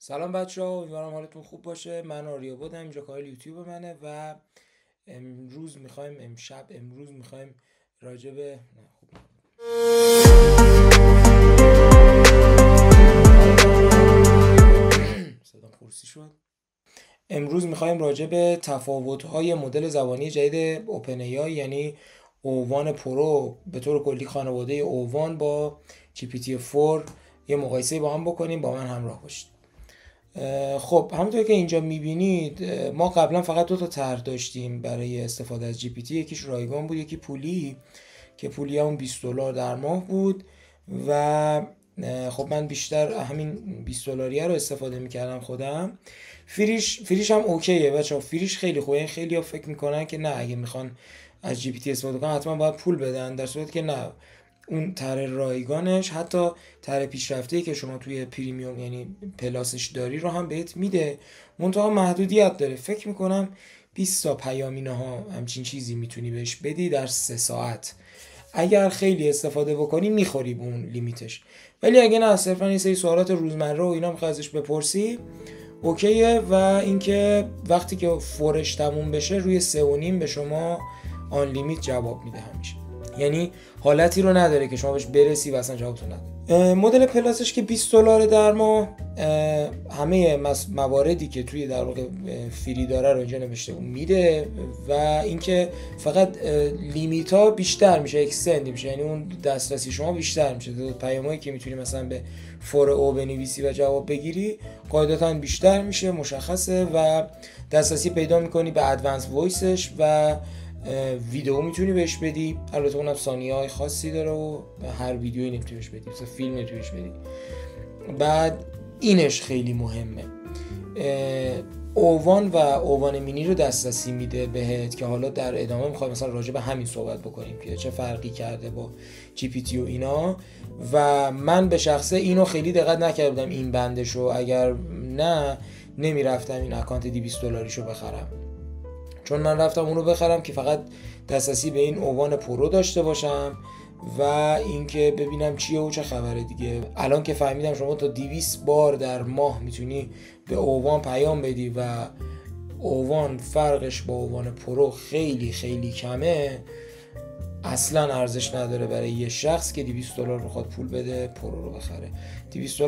سلام بچه‌ها، امیدوارم حالتون خوب باشه. من آریا بودم، اینجا کانال یوتیوب منه و امروز میخوایم راجع به نه، خوب. صدام خورسی شد. امروز میخوایم راجع به تفاوت‌های مدل زبانی جدید اوپن ای آی یعنی اووان پرو به طور کلی خانواده اووان با جی پی تی 4 یه مقایسه با هم بکنیم. با من همراه باشید. خب همونطور که اینجا میبینید ما قبلا فقط دو تا طرح داشتیم برای استفاده از جی پی تی. یکیش رایگان بود، یکی پولی که پولی همون $20 در ماه بود و خب من بیشتر همین $20 رو استفاده میکردم خودم. فریش هم اوکیه بچه‌ها، فریش خیلی خوبه. این خیلی ها فکر میکنن که نه، اگه میخوان از جی پی تی استفاده کنن حتما باید پول بدن، در صورتی که نه. اون طرح رایگانش حتی طرح پیشرفته‌ای که شما توی پریمیوم یعنی پلاسش داری رو هم بهت میده، منتها محدودیت داره. فکر میکنم 20 تا پیامینه ها همچین چیزی میتونی بهش بدی در 3 ساعت. اگر خیلی استفاده بکنی میخوری به اون لیمیتش، ولی اگه نه، صرفا یه سری سوالات روزمره و اینا میخوای ازش بپرسی، اوکیه. و اینکه وقتی که فورش تموم بشه روی 3.5 به شما آن لیمیت جواب میده همیشه، یعنی حالتی رو نداره که شما بهش برسی و اصلا جوابتون نده. مدل پلاسش که $20 در ماه، همه مواردی که توی در واقع فری داره رو اینجا نوشته اون میده و اینکه فقط لیمیت ها بیشتر میشه، اکستند میشه، یعنی اون دسترسی شما بیشتر میشه. پیامایی که میتونی مثلا به فور او بنویسی و جواب بگیری قاعدتا بیشتر میشه، مشخصه، و دسترسی پیدا میکنی به ادوانس وایسش و ویدیو میتونی بهش بدی. البته اونم ثانیه های خاصی داره و هر ویدیویی نمیتونی بهش بدی، مثلا فیلم نمیتونی بهش بدی. بعد اینش خیلی مهمه، اووان و اووان مینی رو دسترسی میده بهت که حالا در ادامه میخوایم مثلا راجع به همین صحبت بکنیم که چه فرقی کرده با جی پی تی و اینا. و من به شخصه اینو خیلی دقت نکردم این بندشو، اگر نه نمیرفتم این اکانت $200 رو بخرم، چون من رفتم اونو بخرم که فقط دسترسی به این اووان پرو داشته باشم و اینکه ببینم چیه و چه خبره دیگه. الان که فهمیدم شما تا 200 بار در ماه میتونی به اووان پیام بدی و اووان فرقش با اووان پرو خیلی خیلی کمه، اصلا ارزش نداره برای یه شخص که $200 بخواد پول بده پرو رو بخره.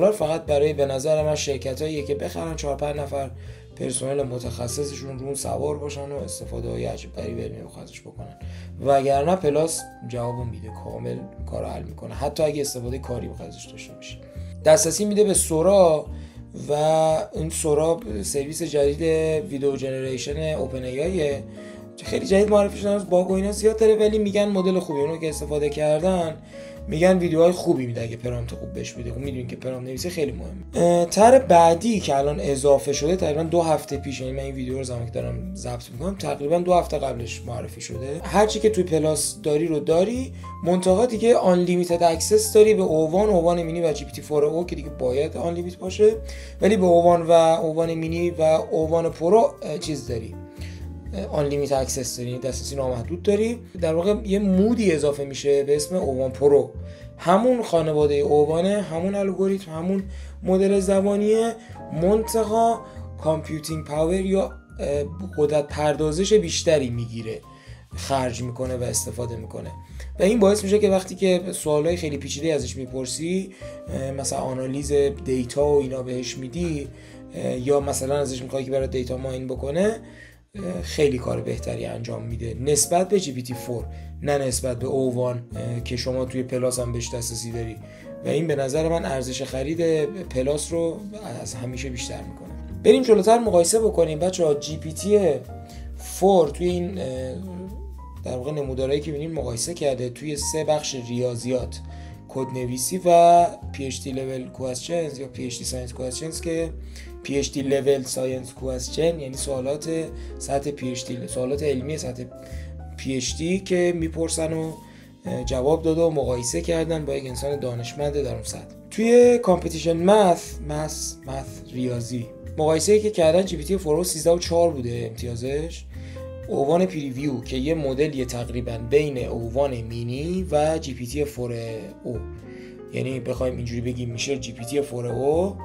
$200 فقط برای به نظر من شرکتاییه که بخرن 4-5 نفر پرسنل متخصصشون رو سوار باشن و استفاده های عجب غریبی ازش بکنن، وگرنه پلاس جوابو میده، کامل کارو حل میکنه، حتی اگه استفاده کاری ازش داشته باشی. دسترسی میده به سورا و این سورا سرویس جدید ویدیو جنریشن اوپن ای آی، خیلی جدید معرفی شده، باگ و اینا زیاد داره، ولی میگن مدل خوبی. اونو که استفاده کردن میگن ویدیوهای خوبی میده اگه پرامپت خوب بهش بده. خب میدونین که پرامپت نویسی خیلی مهمه. طرح بعدی که الان اضافه شده تقریبا 2 هفته پیش، یعنی من این ویدیو رو زمانی که دارم ضبط میکنم تقریبا 2 هفته قبلش معرفی شده. هر چی که توی پلاس داری رو داری، منتها دیگه آن لیمیتد اکسس داری به اووان مینی و جی پی تی 4 او که دیگه باید آن لیمیت باشه، ولی به اووان و اووان مینی و اووان پرو چیز داری، آن لیمیت اکسس داری، دسترسی نامحدود داری. در واقع یه مودی اضافه میشه به اسم اووان پرو، همون خانواده اووانه، همون الگوریتم، همون مدل زبانیه، منتها کامپیوتینگ پاور یا قدرت پردازش بیشتری میگیره، خرج میکنه و استفاده میکنه. و این باعث میشه که وقتی که سوالای خیلی پیچیده ازش میپرسی، مثلا آنالیز دیتا و اینا بهش میدی، یا مثلا ازش میخوای که برای دیتا ماین بکنه، خیلی کار بهتری انجام میده نسبت به جی پی تی 4، نه نسبت به اووان که شما توی پلاس هم بهش دسترسی داری. و این به نظر من ارزش خرید پلاس رو از همیشه بیشتر میکنه. بریم جلوتر مقایسه بکنیم بچه‌ها. جی پی تی 4 توی این در واقع نمودارهایی که می‌بینید مقایسه کرده توی 3 بخش ریاضیات، کدنویسی و PhD level questions یا PhD science questions که PhD level science question یعنی سوالات سطح PhD، سوالات علمی سطح PhD که میپرسن و جواب داده و مقایسه کردن با یک انسان دانشمند در اون سطح. توی کامپیتیشن ماث ریاضی مقایسه‌ای که کردن جی پی تی 4 13.4 بوده امتیازش. اووان پریویو که یه مدلی تقریبا بین اووان مینی و جی پی تی 4 او، یعنی بخوایم اینجوری بگیم میشه جی پی تی 4 او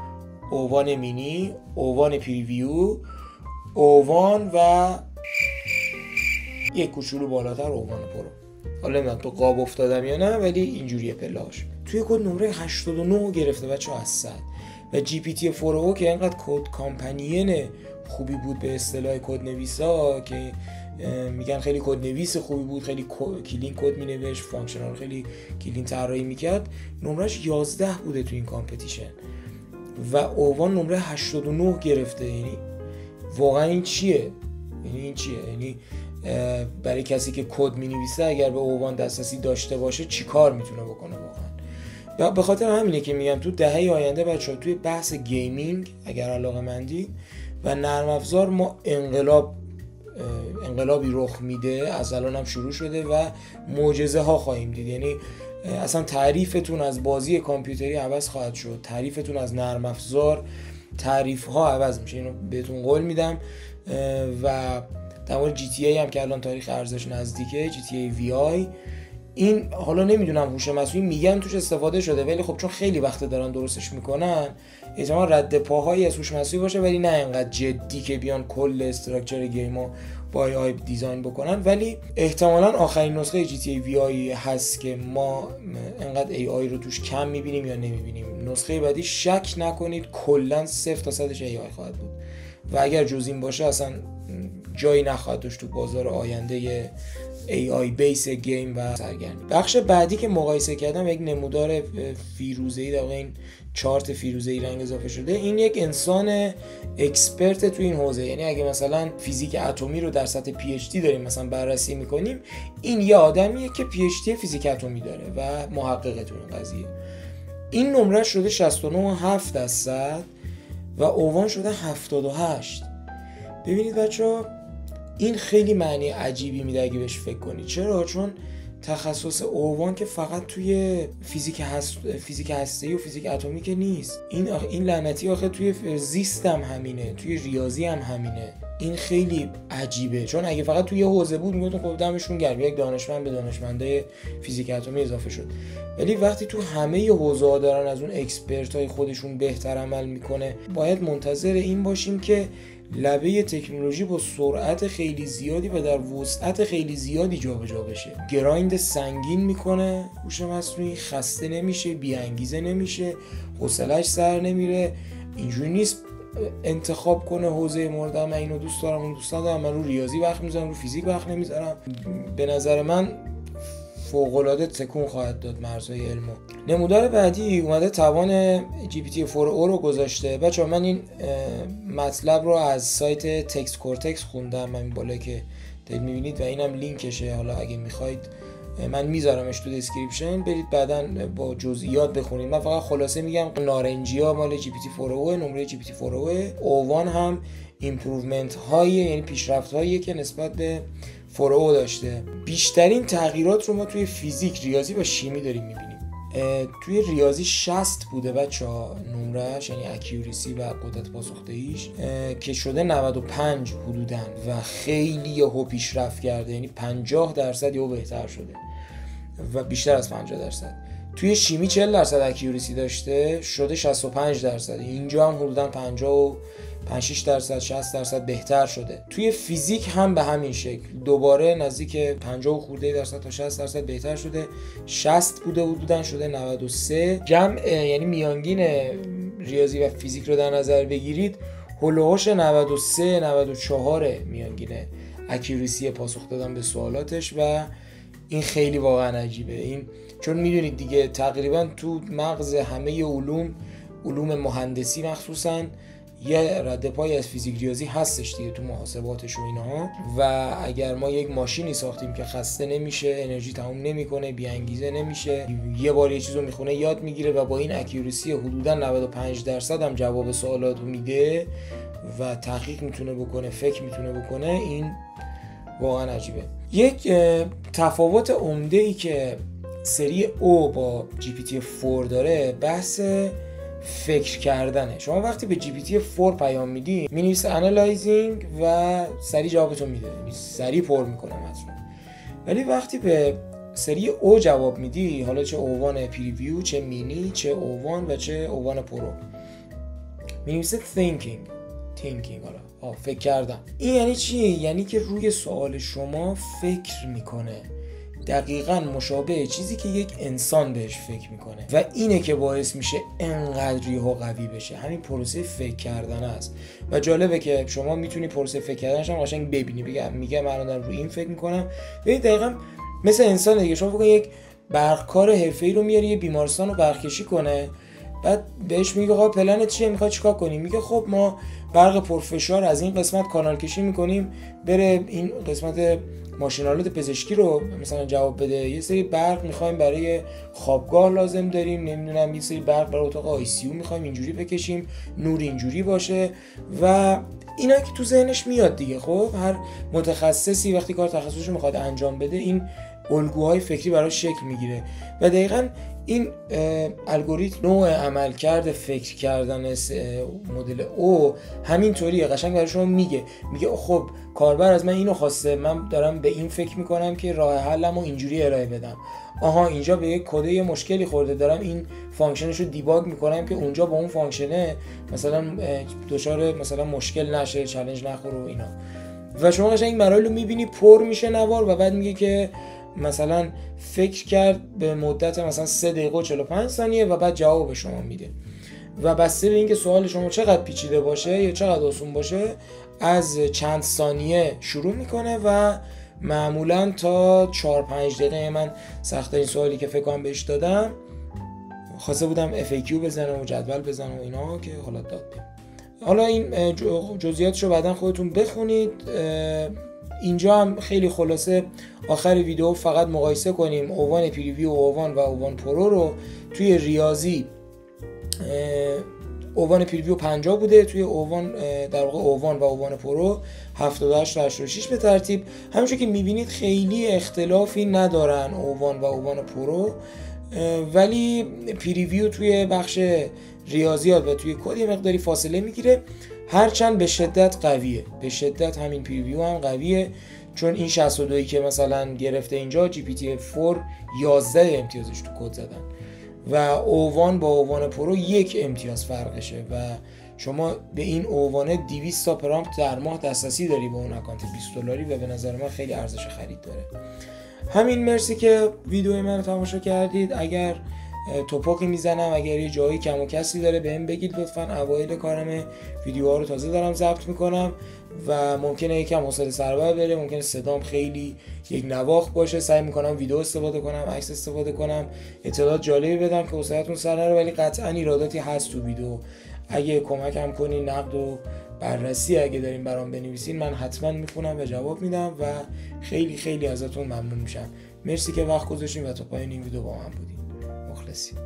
اووان مینی، اووان پریویو، اووان و یک کوچولو بالاتر اووان پرو. حالا نمیدونم تو قاب افتادم یا نه، ولی اینجوریه پله‌اش. توی کد نمره 89 گرفته بچه‌ها از 100 و جی پی تی 4o که اینقدر کد کامپنین خوبی بود به اصطلاح کد نویسا که میگن خیلی کد نویس خوبی بود، خیلی کلین کد مینوشت، فانکشنال خیلی کلین طراحی میکرد، نمرش 11 بوده تو این کامپتیشن و اووان نمره 89 گرفته. یعنی واقعا این چیه؟ یعنی برای کسی که کد مینویسه اگر به اووان دسترسی داشته باشه چی کار میتونه بکنه واقعا؟ به خاطر همینه که میگم تو دهه آینده بچه‌ها توی بحث گیمینگ اگر علاقه‌مندی و نرم افزار ما انقلابی رخ میده، از الان هم شروع شده و معجزه ها خواهیم دید. یعنی اصلا تعریفتون از بازی کامپیوتری عوض خواهد شد، تعریفتون از نرم افزار، تعریف ها عوض میشه، اینو بهتون قول میدم. و در مورد جی تی ای هم که الان تاریخ ارزش نزدیکه، جی تی ای وی آی، این حالا نمیدونم هوش مصنوعی میگن توش استفاده شده، ولی خب چون خیلی وقت دارن درستش میکنن احتمال رد پاهایی از هوش مصنوعی باشه، ولی نه اینقدر جدی که بیان کل استراکچر گیمو با ای آی دیزاین بکنن. ولی احتمالاً آخرین نسخه جی تی ای وی آی هست که ما اینقدر ای آی رو توش کم میبینیم یا نمیبینیم. نسخه بعدی شک نکنید کلا 0 تا 100 ای آی خواهد بود و اگر جز این باشه اصلا جایی نخواهد داشت تو بازار آینده AI بیس گیم و سرگرمی. بخش بعدی که مقایسه کردم یک نمودار فیروزه‌ای، در واقع این چارت فیروزه‌ای رنگ اضافه شده، این یک انسان اکسپرت تو این حوزه. یعنی اگه مثلا فیزیک اتمی رو در سطح پی اچ دی داریم مثلا بررسی می‌کنیم، این یه آدمیه که پی اچ دی فیزیک اتمی داره و محققه تو این قضیه. این نمره شده 69.7% و اووان شده 78. ببینید بچه‌ها این خیلی معنی عجیبی میده اگه بهش فکر کنید. چرا؟ چون تخصص اووان که فقط توی فیزیک هسته‌ای و فیزیک اتمی که نیست. این لعنتی آخه توی زیست هم همینه، توی ریاضی هم همینه. این خیلی عجیبه، چون اگه فقط توی حوزه بود میگفتم خب دمشون گرم، یک دانشمند به دانشمنده فیزیک اتمی اضافه شد. ولی وقتی تو همه حوزه‌ها دارن از اون اکسپرتای خودشون بهتر عمل میکنه، باید منتظر این باشیم که لبه تکنولوژی با سرعت خیلی زیادی و در وسعت خیلی زیادی جابجا بشه. گرایند سنگین میکنه هوش مصنوعی، خسته نمیشه، بی انگیزه نمیشه، حوصله‌اش سر نمیره. اینجوری نیست انتخاب کنه حوزه مورد من اینو دوست دارم اون دوست ندارم، من رو ریاضی وقت میذارم رو فیزیک وقت نمیذارم. به نظر من فوق‌العاده تکون خواهد داد مرزهای علمو. نمودار بعدی اومده توان جی پی تی 4o رو گذاشته. بچه‌ها من این مطلب رو از سایت تکست کورتکس خوندم، من بالا که دارید می‌بینید و اینم لینکشه، حالا اگه می‌خواید من میذارمش تو دسکریپشن، برید بعداً با جزئیات بخونید. من فقط خلاصه میگم نارنجیا مال جی پی تی 4o، نمره جی پی تی 4o، اووان هم ایمپروومنت های یعنی پیشرفت هایی که نسبت به 4o داشته. بیشترین تغییرات رو ما توی فیزیک، ریاضی و شیمی داریم میبینیم. توی ریاضی 60 بوده بچه‌ها نمرش، یعنی اکیوریسی و قدرت پاسخدهیش، که شده 95 حدوداً و خیلی یهو پیشرفت کرده، یعنی 50% یهو بهتر شده و بیشتر از 50%. توی شیمی 40% اکیوریسی داشته، شده 65%. اینجا هم حدوداً 56%، 60% بهتر شده. توی فیزیک هم به همین شکل دوباره نزدیک 50 خورده درصد تا 60% بهتر شده. 60 بوده حدوداً شده 93. جمع یعنی میانگین ریاضی و فیزیک رو در نظر بگیرید، هولوهاش 93 94 میانگین اکیوریسی پاسخ دادن به سوالاتش و این خیلی واقعا عجیبه. این چون میدونید دیگه تقریبا تو مغز همه علوم مهندسی مخصوصاً یه رد پای از فیزیک ریاضی هستش دیگه تو محاسباتش و اینها. و اگر ما یک ماشینی ساختیم که خسته نمیشه، انرژی تموم نمیکنه، بی انگیزه نمیشه، یه بار یه چیزو میخونه یاد میگیره و با این اکیوریسی حدوداً 95% هم جواب سوالاتو میده و تحقیق میتونه بکنه، فکر میتونه بکنه، این واقعا عجیبه. یک تفاوت عمده‌ای که سری او با جی پی تی 4 داره بحث فکر کردنه. شما وقتی به جی پی تی 4 پیام میدی مینویسه انالایزینگ و سریع جوابتون میده، یعنی سریع پر میکنه متن. ولی وقتی به سری او جواب میدی، حالا چه اووان پریویو، چه مینی، چه اووان و چه اووان پرو، می‌نویسه thinking حالا فکر کردن. این یعنی چی؟ یعنی که روی سوال شما فکر میکنه، دقیقاً مشابه چیزی که یک انسان بهش فکر میکنه و اینه که باعث میشه انقدر یهو قوی بشه. همین پروسه فکر کردن است و جالبه که شما میتونی پروسه فکر کردنش هم قشنگ ببینی. میگه من دارم روی این فکر میکنم. ببین دقیقاً مثل انسان دیگه. شما فکر یک برقکار حرفه‌ای رو میاری یه بیمارستان رو برقکشی کنه، بعد بهش میگه آقا پلنت چیه، میخوای چیکار کنی؟ میگه خب ما برق پرفشار از این قسمت کانال کشی میکنیم بره این قسمت ماشین‌آلات پزشکی رو مثلا جواب بده، یه سری برق میخوایم برای خوابگاه لازم داریم، نمیدونم یه سری برق برای اتاق آی سی یو میخوایم اینجوری بکشیم، نور اینجوری باشه و اینا که تو ذهنش میاد دیگه. خب هر متخصصی وقتی کار تخصصش رو میخواد انجام بده این الگوهای فکری براش شکل میگیره و دقیقاً این الگوریتم نوع عملکرد فکر کردن مدل او همینطوریه. قشنگ برای شما میگه خب کاربر از من اینو خواسته، من دارم به این فکر میکنم که راه حلمو اینجوری ارائه بدم. آها اینجا به یک کد یه مشکلی خورده، دارم این فانکشنشو دیباگ میکنم که اونجا با اون فانکشنه مثلا دچار مثلا مشکل نشه، چالش نخوره و اینا. و شما قشنگ این مراحل رو میبینی پر میشه نوار و بعد میگه که مثلا فکر کرد به مدت مثلا 3 دقیقه و 45 ثانیه و بعد جواب به شما میده و بسته به اینکه سوال شما چقدر پیچیده باشه یا چقدر آسون باشه از چند ثانیه شروع میکنه و معمولا تا 4-5 دقیقه. من سخت‌ترین سوالی که فکر کنم بهش دادم خواسته بودم FAQ بزنم و جدول بزنم و اینا که حالا دادیم. حالا این جزئیاتشو بعداً خودتون بخونید. اینجا هم خیلی خلاصه آخر ویدیو فقط مقایسه کنیم اووان پریویو اووان و اووان پرو رو. توی ریاضی اووان پریویو 50 بوده، توی اووان در واقع اووان و اووان پرو 78 و 86 به ترتیب. همونجور که میبینید خیلی اختلافی ندارن اووان و اووان پرو، ولی پریویو توی بخش ریاضیات و توی کد یه مقداری فاصله میگیره، هرچند به شدت قویه. به شدت همین پریویو هم قویه، چون این 62 که مثلا گرفته اینجا جی پی تی 4 11 امتیازش تو کد زدن و اووان با اووان پرو 1 امتیاز فرقشه و شما به این اووانه 200 تا پرامپت در ماه دسترسی داری با اون اکانت $20 و به نظر من خیلی ارزش خرید داره. همین، مرسی که ویدیو من رو تماشا کردید. اگر توپاکی میزنم، اگر یه جایی کم و کسی داره بهم بگید لطفاً. اوایل کارم ویدیوها رو تازه دارم ضبط میکنم و ممکنه یکم حوصله سربر بره، ممکنه صدام خیلی یک نواخت باشه. سعی میکنم ویدیو استفاده کنم، عکس استفاده کنم، اطلاعات جالبی بدم که حوصله‌تون سر نره، ولی قطعاً ایراداتی هست تو ویدیو. اگه کمکم کنین، نقد و بررسی اگه دارین برام بنویسین، من حتما میخونم و جواب میدم و خیلی خیلی ازتون ممنون میشم. مرسی که وقت گذاشتین و تا پایان این ویدیو با من بودین. مخلصیم.